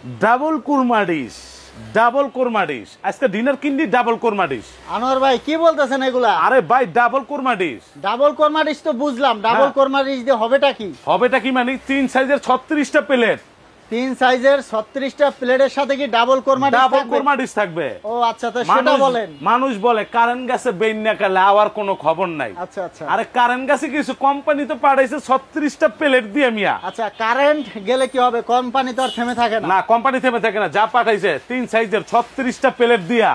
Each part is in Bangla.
Double korma dish, double korma dish. আজকে ডিনার কিনলি ডাবল কোরমা ডিশ। আনোয়ার ভাই কি বলতেছেন এগুলা? আরে ভাই double korma dish. Double korma dish তো বুঝলাম, ডাবল কোরমা ডিশ দিয়ে হবেটা কি? হবেটা কি মানে 3 সাইজের 36টা প্লেট, 3 সাইজের 36টা প্লেটের সাথে কি ডাবল কোরমা ডিশ থাকবে? ডাবল কোরমা ডিশ থাকবে। ও আচ্ছা, তো সেটা বলেন। মানুষ বলে কারেন্ট গাছে বেইন্না কালে আওয়ার কোনো খবর নাই। আচ্ছা আচ্ছা, আরে কারেন্ট গাছে কিছু কোম্পানি তো পাঠাইছে 36টা প্লেট দিয়ে মিয়া। আচ্ছা, কারেন্ট গেলে কি হবে? কোম্পানি তো আর থেমে থাকে না। না, কোম্পানি থেমে থাকে না। যা পাঠাইছে 3 সাইজের 36টা প্লেট দিয়া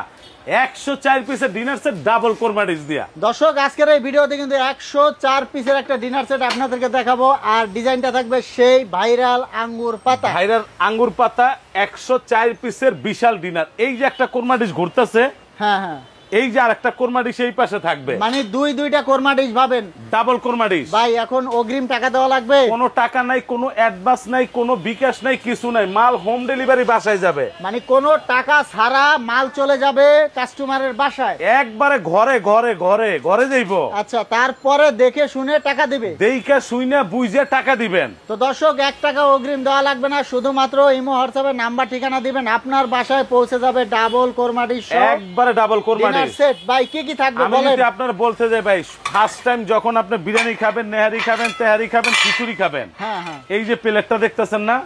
104 পিসের dinner set double korma dish দিয়া। দর্শক আজকের এই ভিডিওতে কিন্তু 104 পিসের একটা ডিনার সেট আপনাদেরকে দেখাবো, আর ডিজাইনটা থাকবে সেই ভাইরাল আঙ্গুর পাতা। ভাইরাল আঙ্গুর পাতা 104 পিসের বিশাল ডিনার। এই যে একটা কোরমা ডিশ ঘুরতেছে, হ্যাঁ হ্যাঁ, এই যে আরেকটা কোরমা ডিশ এই পাশে থাকবে, মানে দুইটা কোরমা ডিশ ভাবেন, ডাবল কোরমা ডিশ। ভাই এখন অগ্রিম টাকা দেওয়া লাগবে? কোনো টাকা নাই, কোনো অ্যাডভান্স নাই, কোনো বিকাশ নাই, কিছু নাই। মাল হোম ডেলিভারি বাসায় যাবে, মানে কোনো টাকা ছাড়া মাল চলে যাবে কাস্টমারের বাসায়, একবারে ঘরে ঘরে ঘরে ঘরে যাইবো। আচ্ছা, তারপরে দেখে শুনে টাকা দিবে, দেইকা শুইনা বুঝে টাকা দিবেন। তো দর্শক 1 টাকা অগ্রিম দেওয়া লাগবে না, শুধুমাত্র ইমো হোয়াটসঅ্যাপে নাম্বার ঠিকানা দিবেন, আপনার বাসায় পৌঁছে যাবে ডাবল কোরমা ডিশ, একবারে ডাবল কোরমা ডিশ সেট। ভাই কি কি থাকবে আমি বলেন? যদি আপনার বলতে যাই ভাই, ফার্স্ট টাইম যখন আপনি বিরিয়ানি খাবেন, নেহারি খাবেন, তেহারি খাবেন, খিচুড়ি খাবেন, হ্যাঁ হ্যাঁ, এই যে প্লেটটা দেখতেছেন না,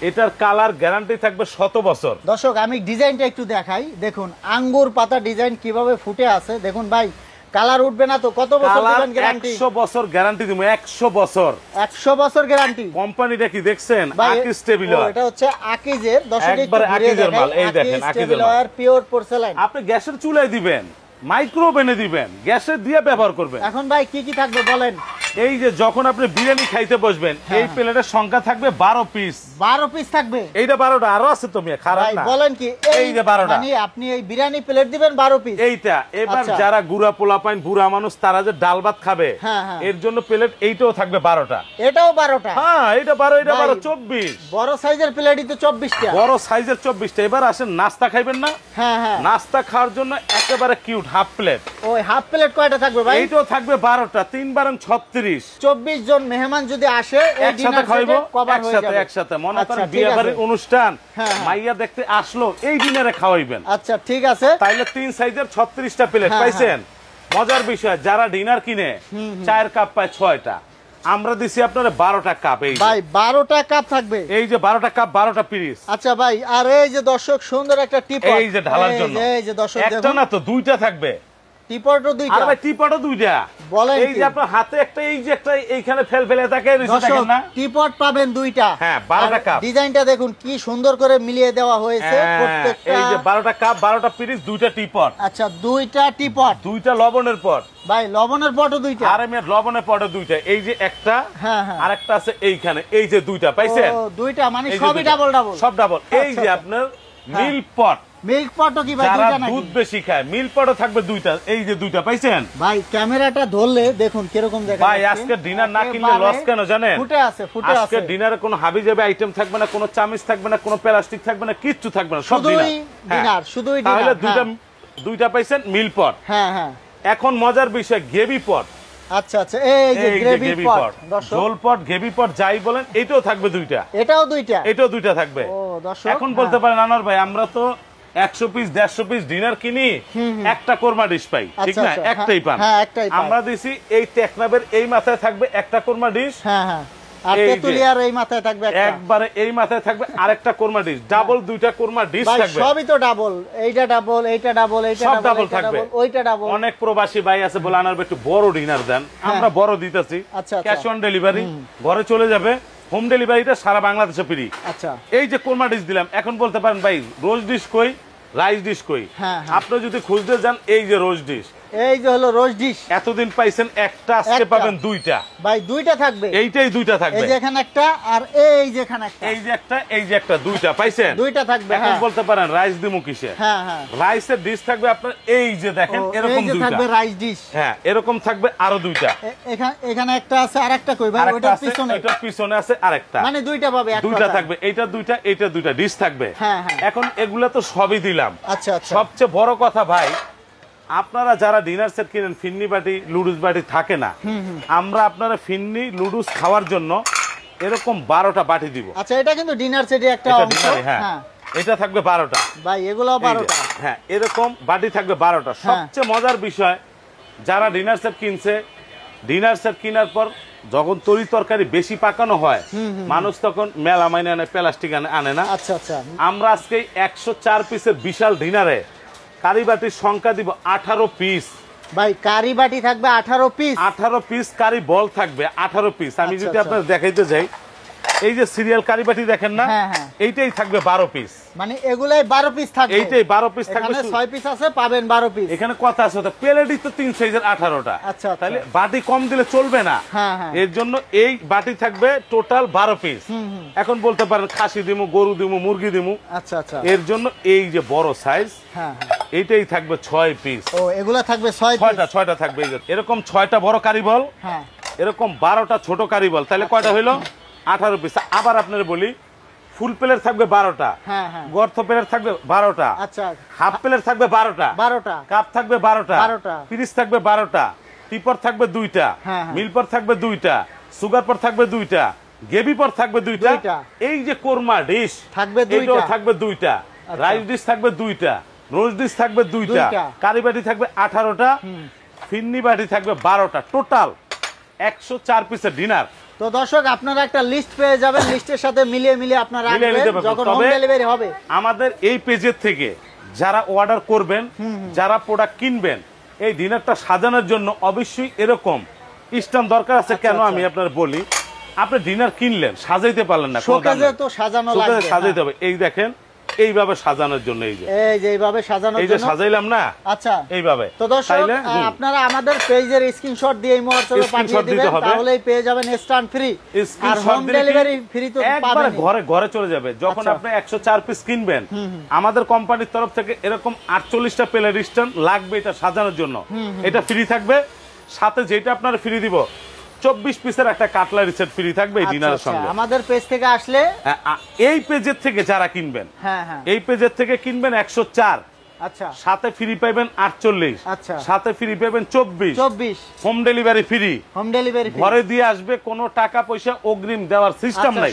এটার কালার গ্যারান্টি থাকবে 100 বছর। দর্শক আমি ডিজাইনটা একটু দেখাই, দেখুন আঙ্গুর পাতা ডিজাইন কিভাবে ফুটে আছে, দেখুন ভাই কালার উঠবে না তো? কত বছর দিবেন গ্যারান্টি? 100 বছর গ্যারান্টি দিব, 100 বছর, 100 বছর গ্যারান্টি। কোম্পানিটা কি দেখছেন? Akij tableware. এটা হচ্ছে আকিজের, দর্শক একবার আকিজের মাল, এই দেখেন আকিজের মাল। Pure porcelain. আপনি গ্যাসের চুলায় দিবেন, মাইক্রোওভেনে দিবেন, গ্যাসে দিয়ে ব্যবহার করবেন। এখন ভাই কি কি থাকবে বলেন? এই যে যখন আপনি বিরিয়ানি খাইতে বসবেন, এই প্লেটের সংখ্যা থাকবে 12 পিস। 12 পিস থাকবে? এইটা 12টা, আরো আছে তো মিয়া, খারাপ না। বলেন কি এই যে 12টা, মানে আপনি এই বিরিয়ানি প্লেট দিবেন 12 পিস? এইটা এবার যারা গুড়া পোলা পাইন, বুড়া মানুষ, তারা যে ডাল ভাত খাবে, এর জন্য প্লেট এইটাও থাকবে 12টা। এটাও 12টা? হ্যাঁ, এটা 12, এটা 12, 24। বড় সাইজের প্লেটই তো 24টা। বড় সাইজের 24টা। এবার আসেন নাস্তা খাইবেন না? হ্যাঁ হ্যাঁ, নাস্তা খাওয়ার জন্য একেবারে কিউট হাফ প্লেট। ওই হাফ প্লেট কয়টা থাকবে ভাই? এইটাও থাকবে 12টা, 3 বারং 36। 24 জন মেহমান যদি আসে এই ডিনার খাইবো কভার হয়ে যাবে একসাথে। মনে করেন বিয়ে বাড়ির অনুষ্ঠান, মাইয়া দেখতে আসলো, এই ডিনারে খাওয়াইবেন। আচ্ছা ঠিক আছে, তাইলে 3 সাইজের 36টা প্লেট পাইছেন। মজার বিষয়, যারা ডিনার কিনে 4 কাপ পায় 6টা, আমরা দিছি আপনারা 12টা কাপ। এই ভাই 12টা কাপ থাকবে, এই যে 12টা কাপ, 12টা পিস। আচ্ছা ভাই, আর এই যে দর্শক সুন্দর একটা টিপট, এই যে ঢালার জন্য, এই যে দর্শক একটা না তো 2টা থাকবে। টিপটও 2টা? আর ভাই টিপটও 2টা। বলেন এই যে আপনার হাতে একটা, এই যে একটা এইখানে ফেলে থাকে, দেখেন না? টিপট পাবেন 2টা। হ্যাঁ, 12টা কাপ। ডিজাইনটা দেখুন কি সুন্দর করে মিলিয়ে দেওয়া হয়েছে প্রত্যেকটা। এই যে 12টা কাপ, 12টা পিস, 2টা টিপট। আচ্ছা 2টা টিপট, 2টা লবণের পট। ভাই লবণের পটও 2টা? আরে মিয়া লবণের পটও 2টা। এই যে একটা, হ্যাঁ হ্যাঁ, আরেকটা আছে এইখানে, এই যে 2টা পাইছেন? ও 2টা, মানে সবই ডাবল ডাবল? সব ডাবল। এই যে আপনার মিল্ক পট, মিল্ক পটও কি ভাই 2টা নাকি? দুধ বেশি খায়, মিল্ক পটও থাকবে 2টা। এই যে 2টা পাইছেন? ভাই ক্যামেরাটা ধরলে দেখুন কিরকম দেখা ভাই আজকে ডিনার না কিনলে লস কেন জানেন? ফুটে আছে, ফুটে আছে। আজকে ডিনারে কোনো হাবিজাবি আইটেম থাকবে না, কোনো চামচ থাকবে না, কোনো প্লাস্টিক থাকবে না, কিচ্ছু থাকবে না, সব ডিনার, শুধুই ডিনার। তাহলে দুইটা পাইছেন মিল্ক পট। হ্যাঁ হ্যাঁ, এখন মজার বিষয়, গ্রেভি পট। আচ্ছা আচ্ছা, এই যে গ্রেভি পট, ঝোল পট, গ্রেভি পট যাই বলেন, এইটাও থাকবে 2টা। এটাও 2টা? এটাও 2টা থাকবে। ও দর্শক, এখন বলতে পারেন আনোয়ার ভাই, আমরা তো 100 পিস 150 পিস ডিনার কিনি, একটা কোরমা ডিশ পাই, ঠিক না? একটাই পান। আমরা দিছি এই টেকনাবের এই মাথায় থাকবে একটা কোরমা ডিশ। হ্যাঁ হ্যাঁ, আর তেতুলিয়ার এই মাথায় থাকবে একটা, একবারে এই মাথায় থাকবে আরেকটা কোরমা ডিশ। ডাবল 2টা কোরমা ডিশ থাকবে। সবই তো ডাবল, এইটা ডাবল, এইটা ডাবল, এইটা ডাবল থাকবে, ওইটা ডাবল। অনেক প্রবাসী ভাই আছে বলে আনার একটু বড় ডিনার দেন, আমরা বড় দিতেছি, ক্যাশ অন ডেলিভারি, ঘরে চলে যাবে, হোম ডেলিভারিটা সারা বাংলাদেশে ফ্রি। আচ্ছা, এই যে কোরমা ডিশ দিলাম, এখন বলতে পারেন ভাই রোজ ডিশ কই, রাইস ডিশ কই? আপনি যদি খুঁজতে যান, এই যে রোজ ডিশ, এই যে হলো রোজ ডিশ। এতদিন পাইছেন একটা, আজকে পাবেন 2টা। ভাই 2টা থাকবে? এইটাই 2টা থাকবে। এই যে এখানে একটা, আর এই যে এখানে একটা, এই যে একটা, এই যে একটা, 2টা পাইছেন? 2টা থাকবে। এখন বলতে পারেন রাইস দিমু কিসে? হ্যাঁ হ্যাঁ, রাইসের ডিশ থাকবে আপনার, এই যে দেখেন এরকম 2টা থাকবে রাইস ডিশ। হ্যাঁ, এরকম থাকবে আরো 2টা। এখানে একটা আছে, আরেকটা কই ভাই? ওটার পিছনে, এটার পিছনে আছে আরেকটা, মানে 2টা পাবে। 2টা থাকবে, এইটা 2টা, এইটা 2টা ডিশ থাকবে। হ্যাঁ হ্যাঁ, এখন এগুলা তো সবই দিলাম। আচ্ছা আচ্ছা, সবচেয়ে বড় কথা ভাই, আপনারা যারা ডিনার সেট কিনেন, ফিন্নি বাটি, লুডুস বাটি থাকে না, আমরা আপনারা ফিন্নি লুডুস খাওয়ার জন্য এরকম 12টা বাটি দিব। আচ্ছা, এটা কিন্তু ডিনার সেটে একটা অংশ। হ্যাঁ, এটা থাকবে 12টা ভাই, এগুলো 12টা। হ্যাঁ, এরকম বাটি থাকবে 12টা। সবচেয়ে মজার বিষয়, যারা ডিনার সেট কিনছে, ডিনার সেট কেনার পর যখন তরি তরকারি বেশি পাকানো হয়, মানুষ তখন মেলা মাইনে আনে, প্লাস্টিক আনে না। আচ্ছা আচ্ছা, আমরা আজকে 104 পিসের বিশাল ডিনারে কারি বাটির সংখ্যা দিব 18 পিস। ভাই, কারি বাটি থাকবে 18 পিস। 18 পিস কারি বল থাকবে 18 পিস। আমি যদি আপনাদের দেখাইতে যাই, এই যে সিরিয়াল কারি বাটি দেখেন না, এইটাই থাকবে 12 পিস। মানে এগুলাই 12 পিস থাকবে। এইটাই 12 পিস থাকবে। এখানে 6 পিস আছে, পাবেন 12 পিস। এখানে কথা আছে, তো প্লেটই তো 3 সাইজের 18টা। আচ্ছা, তাহলে বাটি কম দিলে চলবে না। এর জন্য এই বাটি থাকবে টোটাল 12 পিস। এখন বলতে পারেন খাসি দিমু, গরু দিমু, মুরগি দিমু। আচ্ছা আচ্ছা, এর জন্য এই যে বড় সাইজ, এইটাই থাকবে 6 পিস। ও, এগুলা থাকবে 6টা থাকবে। এরকম 6টা বড় কারি বল, এরকম 12টা ছোট কারি বল। তাহলে কয়টা হইলো? 18 পিস। আবার আপনারা বলি, ফুল প্লেট থাকবে 12টা, গর্ত প্লেট থাকবে 12টা, আচ্ছা, হাফ প্লেট থাকবে 12টা, কাপ থাকবে 12টা, পিরিচ থাকবে 12টা, টিপর থাকবে 2টা, মিলপর থাকবে 2টা, সুগার পর থাকবে 2টা, গেবি পর থাকবে 2টা। এই যে কোরমা ডিশ থাকবে 2টা, থাকবে 2টা, রাইস ডিশ থাকবে 2টা, রোজ ডিশ থাকবে 2টা, কারি বাটি থাকবে 18টা, ফিন্নি বাটি থাকবে 12টা। টোটাল 104 পিসের ডিনার। তো দর্শক, আপনারা একটা লিস্ট পেয়ে যাবেন, লিস্টের সাথে মিলিয়ে আপনারা রাখবেন যখন হোম ডেলিভারি হবে। আমাদের এই পেজের থেকে যারা অর্ডার করবেন, যারা প্রোডাক্ট কিনবেন, এই ডিনারটা সাজানোর জন্য অবশ্যই এরকম স্ট্যান্ড দরকার আছে। কেন আমি আপনার বলি, আপনি ডিনার কিনলেন, সাজাইতে পারলেন না, শোকেজে তো সাজানো লাগবে, সাজাইতে হবে। এই দেখেন, এইভাবে সাজানোর জন্য, এই যে এইভাবে সাজানোর জন্য, এই যে সাজাইলাম না, আচ্ছা, এইভাবে। তো দর্শক, আপনারা আমাদের পেজের স্ক্রিনশট দিয়ে এই মুহূর্তে পাঠিয়ে দিবেন, তাহলেই পেয়ে যাবেন স্ট্যান্ড ফ্রি আর হোম ডেলিভারি ফ্রি। তো একবারে ঘরে চলে যাবে। যখন আপনি 104 পিস কিনবেন, আমাদের কোম্পানির তরফ থেকে এরকম 48টা প্লেট স্ট্যান্ড লাগবে এটা সাজানোর জন্য। এটা ফ্রি থাকবে। সাথে যেটা আপনারা ফ্রি দিব, 24 পিসের একটা কাটলারি সেট ফ্রি থাকবে এই ডিনারের সঙ্গে। আমাদের পেজ থেকে আসলে, এই পেজের থেকে যারা কিনবেন, এই পেজের থেকে কিনবেন 104, আচ্ছা, সাথে ফ্রি পাবেন 48, আচ্ছা, সাথে ফ্রি পাবেন 24। Home delivery free, home delivery ঘরে দিয়ে আসবে, কোনো টাকা পয়সা অগ্রিম দেওয়ার সিস্টেম নাই।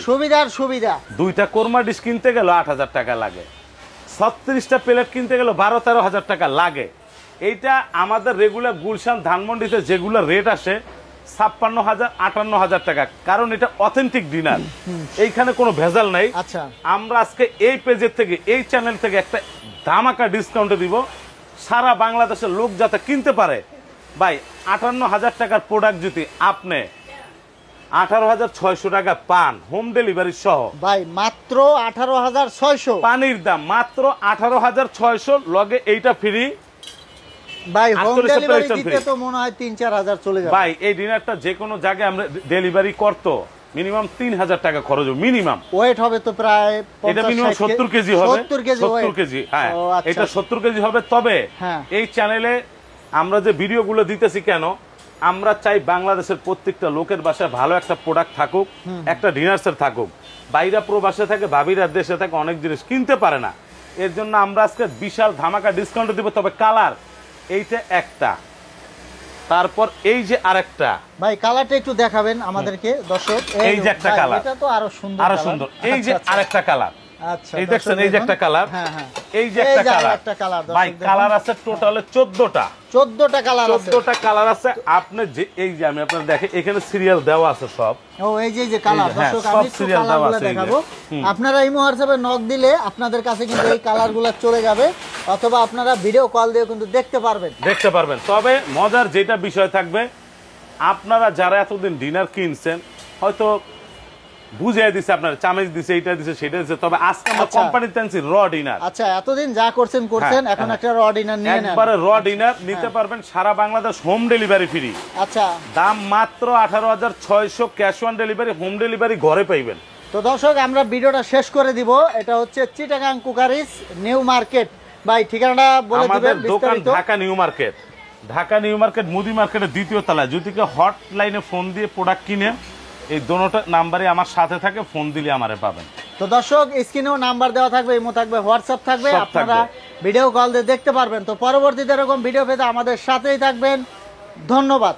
সুবিধা, 2টা কোরমা ডিশ কিনতে গেল 8000 টাকা লাগে, 36টা প্লেট কিনতে গেল 12-13 হাজার টাকা লাগে। এইটা আমাদের রেগুলার গুলশান ধানমন্ডিতে যেগুলো রেট আসে 56,000-58,000 টাকা, কারণ এটা অথেন্টিক ডিনার, এইখানে কোনো ভেজাল নাই। আচ্ছা, আমরা আজকে এই পেজের থেকে, এই চ্যানেল থেকে একটা ধামাকা ডিসকাউন্টে দিব, সারা বাংলাদেশের লোক যাতে কিনতে পারে। ভাই, 58,000 টাকার প্রোডাক্ট যদি আপনি 18,600 টাকা পান হোম ডেলিভারি সহ, ভাই মাত্র 18,600। পানির দাম মাত্র 18,600, লগে এইটা ফ্রি। ভাই, হোম ডেলিভারি দিতে তো মনে হয় 3-4 হাজার চলে যাবে। ভাই, এই ডিনারটা যে কোনো জায়গায় আমরা ডেলিভারি করতো মিনিমাম 3,000 টাকা খরচ হবে। মিনিমাম ওয়েট হবে তো প্রায়, এটা মিনিমাম 70 কেজি হবে। 70 কেজি, হ্যাঁ, এটা 70 কেজি হবে। তবে এই চ্যানেলে আমরা যে ভিডিওগুলো দিতেছি, কেন আমরা চাই বাংলাদেশের প্রত্যেকটা লোকের বাসায় ভালো একটা প্রোডাক্ট থাকুক, একটা ডিনার সেট থাকুক। বাইরা প্রবাসে থাকে, ভাবিরা দেশে থাকে, অনেক জিনিস কিনতে পারে না। এর জন্য আমরা আজকে বিশাল ধামাকা ডিসকাউন্ট দিব। তবে কালার এইটা একটা, তারপর এই যে আরেকটা। ভাই, কালারটা একটু দেখাবেন আমাদেরকে দর্শক। এই যে একটা কালার, এটা তো আরো সুন্দর, এই যে আরেকটা কালার। আচ্ছা, এই দেখছেন, এই যে একটা কালার, এই যে একটা কালার। ভাই, কালার আছে টোটালে 14টা কালার আছে। 14টা কালার আছে। আপনি যে, এই যে আমি আপনাদের দেখে, এখানে সিরিয়াল দেওয়া আছে সব। ও, এই যে কালার, দর্শক আমি একটু কালারগুলো দেখাবো। আপনারা এই হোয়াটসঅ্যাপে নক দিলে আপনাদের কাছে কিন্তু এই কালারগুলো চলে যাবে, অথবা আপনারা ভিডিও কল দিয়ে কিন্তু দেখতে পারবেন। তবে মজার যেটা বিষয় থাকবে, আপনারা যারা এতদিন ডিনার কিনছেন, হয়তো বুঝিয়ে দিছে, আপনার চামচ দিছে, এইটা দিছে, সেটা দিছে, তবে আজকে আমরা কোম্পানি তেনছি র ডিনার। আচ্ছা, এতদিন যা করছেন, এখন একটা র ডিনার নিয়ে নেন, একবারে র ডিনার নিতে পারবেন। সারা বাংলাদেশ হোম ডেলিভারি ফ্রি। আচ্ছা, দাম মাত্র 18,600, cash on delivery, home delivery ঘরে পাইবেন। তো দর্শক, আমরা ভিডিওটা শেষ করে দিব। এটা হচ্ছে চিটাগাং কুকারিজ নিউ মার্কেট। ভাই, ঠিকানাটা বলে দিবেন দোকান Dhaka new market, Dhaka new market মুদি মার্কেটের 2য় তলায়। যদি কেউ হটলাইনে ফোন দিয়ে প্রোডাক্ট কিনে, এই দোনোটা নাম্বারে আমার সাথে থাকে, ফোন দিলে আমারে পাবেন। তো দর্শক, স্ক্রিনেও নাম্বার দেওয়া থাকবে, ইমো থাকবে, হোয়াটসঅ্যাপ থাকবে, আপনারা ভিডিও কল দিয়ে দেখতে পারবেন। তো পরবর্তীতে এরকম ভিডিও পেতে আমাদের সাথেই থাকবেন। ধন্যবাদ।